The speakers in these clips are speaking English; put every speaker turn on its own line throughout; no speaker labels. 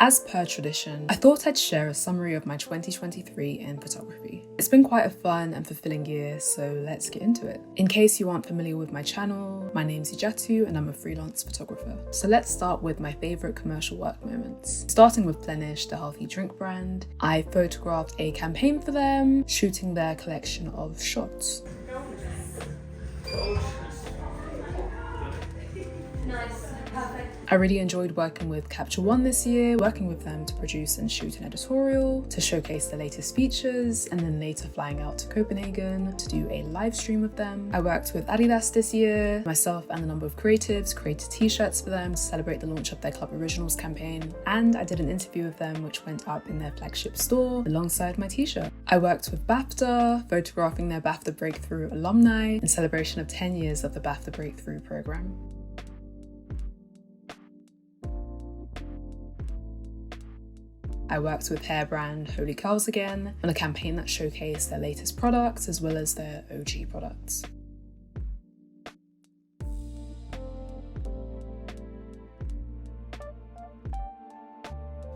As per tradition, I thought I'd share a summary of my 2023 in photography. It's been quite a fun and fulfilling year, so let's get into it. In case you aren't familiar with my channel, my name's Ejatu and I'm a freelance photographer. So let's start with my favourite commercial work moments. Starting with Plenish, the healthy drink brand, I photographed a campaign for them, shooting their collection of shots.
Nice, perfect.
I really enjoyed working with Capture One this year, working with them to produce and shoot an editorial, to showcase the latest features, and then later flying out to Copenhagen to do a live stream with them. I worked with Adidas this year. Myself and a number of creatives created t-shirts for them to celebrate the launch of their Club Originals campaign, and I did an interview with them which went up in their flagship store alongside my t-shirt. I worked with BAFTA, photographing their BAFTA Breakthrough alumni in celebration of 10 years of the BAFTA Breakthrough program. I worked with hair brand Holy Curls again on a campaign that showcased their latest products as well as their OG products.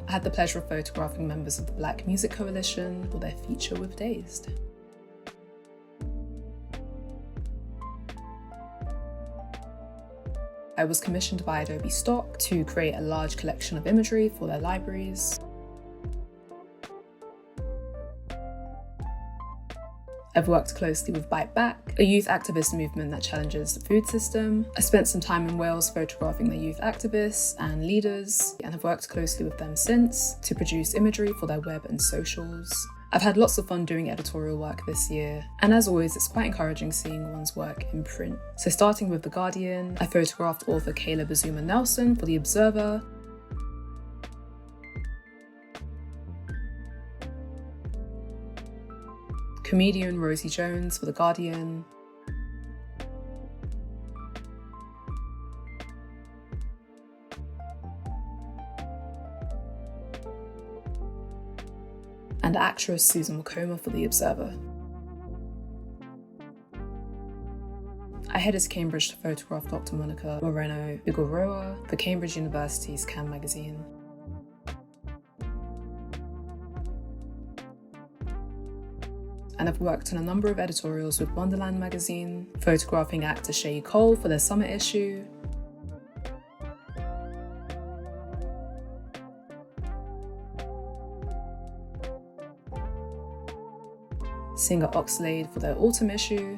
I had the pleasure of photographing members of the Black Music Coalition for their feature with Dazed. I was commissioned by Adobe Stock to create a large collection of imagery for their libraries. I've worked closely with Bite Back, a youth activist movement that challenges the food system. I spent some time in Wales photographing the youth activists and leaders, and have worked closely with them since to produce imagery for their web and socials. I've had lots of fun doing editorial work this year, and as always, it's quite encouraging seeing one's work in print. So starting with The Guardian, I photographed author Caleb Azuma Nelson for The Observer, comedian Rosie Jones for The Guardian, and actress Susan Wokoma for The Observer. I headed to Cambridge to photograph Dr. Monica Moreno-Figueroa for Cambridge University's Can magazine. And I've worked on a number of editorials with Wonderland magazine, photographing actor Shay Cole for their summer issue, singer Oxlade for their autumn issue,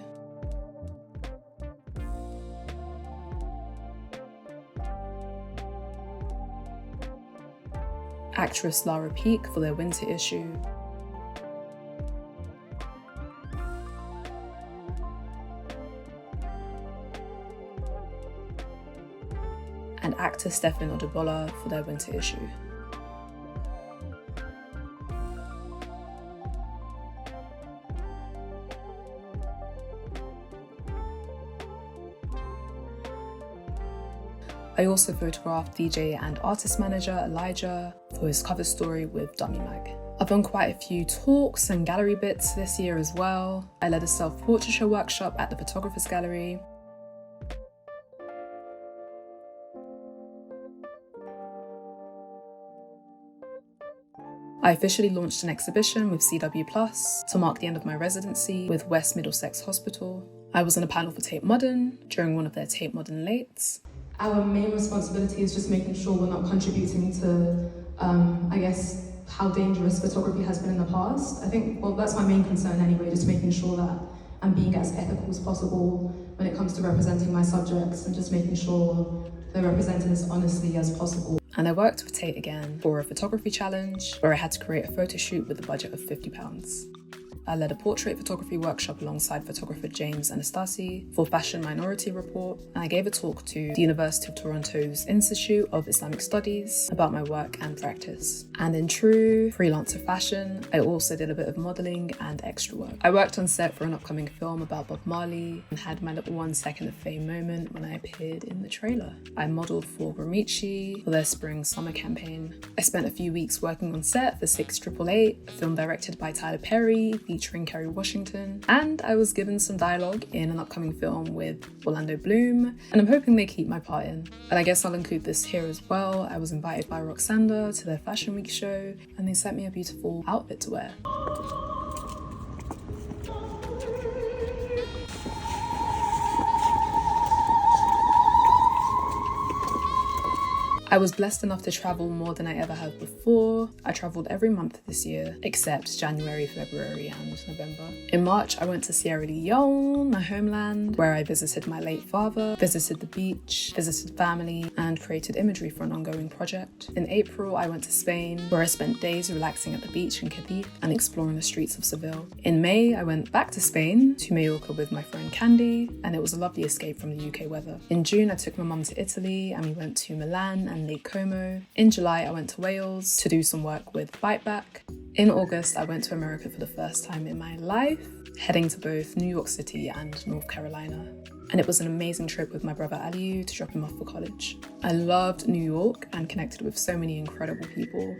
actress Lara Peake for their winter issue, and actor Stephen Odebola for their winter issue. I also photographed DJ and artist manager Elijah for his cover story with Dummy Mag. I've done quite a few talks and gallery bits this year as well. I led a self-portraiture workshop at the Photographer's Gallery. I officially launched an exhibition with CW Plus to mark the end of my residency with West Middlesex Hospital. I was on a panel for Tate Modern during one of their Tate Modern Lates.
Our main responsibility is just making sure we're not contributing to, how dangerous photography has been in the past. I think, that's my main concern anyway, just making sure that I'm being as ethical as possible when it comes to representing my subjects and just making sure they're represented as honestly as possible.
And I worked with Tate again for a photography challenge where I had to create a photo shoot with a budget of £50. I led a portrait photography workshop alongside photographer James Anastasi for Fashion Minority Report, and I gave a talk to the University of Toronto's Institute of Islamic Studies about my work and practice. And in true freelancer fashion, I also did a bit of modelling and extra work. I worked on set for an upcoming film about Bob Marley and had my little 1 second of fame moment when I appeared in the trailer. I modelled for Gramici for their spring-summer campaign. I spent a few weeks working on set for 6888, a film directed by Tyler Perry, featuring Kerry Washington, and I was given some dialogue in an upcoming film with Orlando Bloom, and I'm hoping they keep my part in. And I guess I'll include this here as well. I was invited by Roxanda to their Fashion Week show, and they sent me a beautiful outfit to wear. I was blessed enough to travel more than I ever have before. I travelled every month this year, except January, February and November. In March, I went to Sierra Leone, my homeland, where I visited my late father, visited the beach, visited family, and created imagery for an ongoing project. In April, I went to Spain, where I spent days relaxing at the beach in Cadiz and exploring the streets of Seville. In May, I went back to Spain, to Mallorca with my friend Candy, and it was a lovely escape from the UK weather. In June, I took my mum to Italy, and we went to Milan and Lake Como. In July, I went to Wales to do some work with Bite Back. In August, I went to America for the first time in my life, heading to both New York City and North Carolina. And it was an amazing trip with my brother Aliu to drop him off for college. I loved New York and connected with so many incredible people,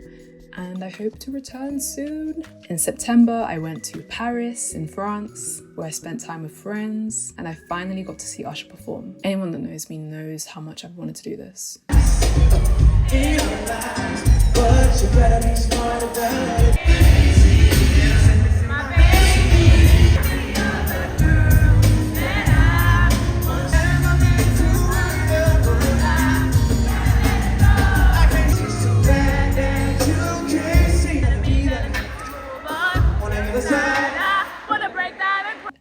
and I hope to return soon. In September, I went to Paris in France, where I spent time with friends, and I finally got to see Usher perform. Anyone that knows me knows how much I've wanted to do this.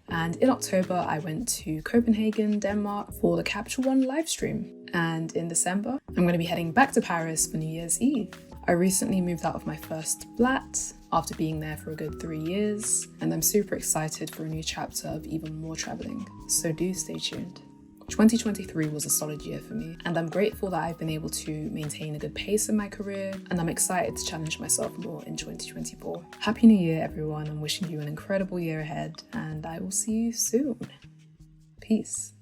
And in October, I went to Copenhagen, Denmark for the Capital One livestream. And in December, I'm going to be heading back to Paris for New Year's Eve. I recently moved out of my first flat after being there for a good 3 years, and I'm super excited for a new chapter of even more traveling. So do stay tuned. 2023 was a solid year for me, and I'm grateful that I've been able to maintain a good pace in my career, and I'm excited to challenge myself more in 2024. Happy New Year, everyone. I'm wishing you an incredible year ahead, and I will see you soon. Peace.